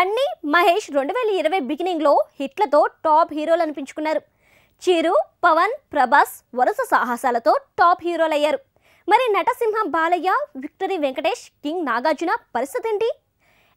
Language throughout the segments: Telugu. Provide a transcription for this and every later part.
బన్నీ మహేష్ 2020 బిగినింగ్ లో హిట్లతో టాప్ హీరోలు అనిపించుకున్నారు. చిరు, పవన్, ప్రభాస్ వరుస సాహసాలతో టాప్ హీరోలు అయ్యారు. మరి నటసింహం బాలయ్య, విక్టరీ వెంకటేష్, కింగ్ నాగార్జున పరిస్థితి ఏంటి?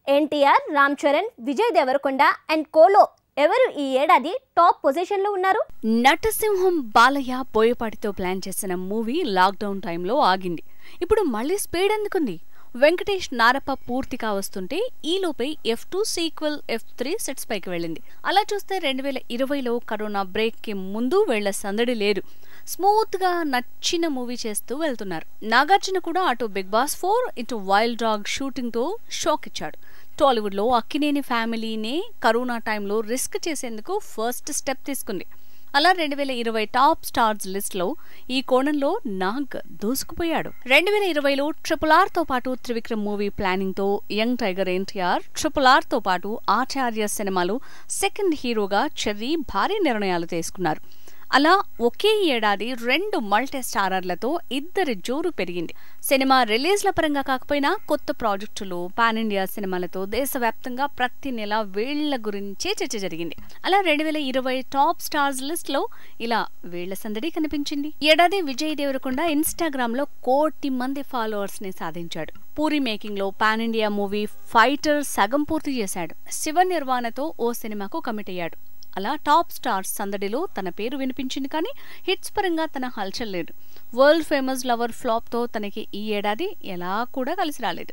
ఎన్టీఆర్, రామ్ చరణ్, విజయ్ దేవరకొండ అండ్ కోలో ఎవరు ఈ ఏడాది టాప్ పొజిషన్ లో ఉన్నారు? నటసింహం బాలయ్య బోయపాటితో ప్లాన్ చేసిన మూవీ లాక్డౌన్ టైంలో ఆగింది. ఇప్పుడు మళ్ళీ స్పీడ్ ఎందుకుంది? వెంకటేష్ నారప్ప పూర్తిగా వస్తుంటే ఈలోపే F2 సీక్వెల్ F3 సెట్స్ పైకి వెళ్ళింది. అలా చూస్తే 2020లో కరోనా బ్రేక్ కి ముందు వెళ్ల సందడి లేదు. స్మూత్ గా నచ్చిన మూవీ చేస్తూ వెళ్తున్నారు. నాగార్జున కూడా అటు బిగ్ బాస్ 4 ఇటు వైల్డ్ డాగ్ షూటింగ్ తో షాక్ ఇచ్చాడు. టాలీవుడ్ లో అక్కినేని ఫ్యామిలీనే కరోనా టైంలో రిస్క్ చేసేందుకు ఫస్ట్ స్టెప్ తీసుకుంది. అలా 2020 టాప్ స్టార్స్ లిస్ట్ లో ఈ కోణంలో నాగ్ దూసుకుపోయాడు. 2020లో RRR తో పాటు త్రివిక్రమ్ మూవీ ప్లానింగ్ తో యంగ్ టైగర్ ఎన్టీఆర్, RRR తో పాటు ఆచార్య సినిమాలు సెకండ్ హీరోగా చెర్రీ భారీ నిర్ణయాలు తీసుకున్నారు. అలా ఒకే ఏడాది 2 మల్టీ స్టారర్లతో ఇద్దరి జోరు పెరిగింది. సినిమా రిలీజ్ల పరంగా కాకపోయినా కొత్త ప్రాజెక్టులు, పాన్ ఇండియా సినిమాలతో దేశవ్యాప్తంగా ప్రతి నెల వీళ్ల గురించే చర్చ జరిగింది. అలా 2020 టాప్ స్టార్స్ లిస్ట్ లో ఇలా వీళ్ల సందడి కనిపించింది. ఏడాది విజయ్ దేవరకొండ ఇన్స్టాగ్రామ్ లో 1 కోటి మంది ఫాలోవర్స్ ని సాధించాడు. పూరి మేకింగ్ లో పాన్ ఇండియా మూవీ ఫైటర్ సగం పూర్తి చేశాడు. శివ నిర్వాణతో ఓ సినిమాకు కమిట్ అయ్యాడు. అలా టాప్ స్టార్స్ సందడిలో తన పేరు వినిపించింది, కానీ హిట్స్ పరంగా తన హల్చల్ లేదు. వరల్డ్ ఫేమస్ లవర్ ఫ్లాప్ తో తనకి ఈ ఏడాది ఎలా కూడా కలిసి రాలేదు.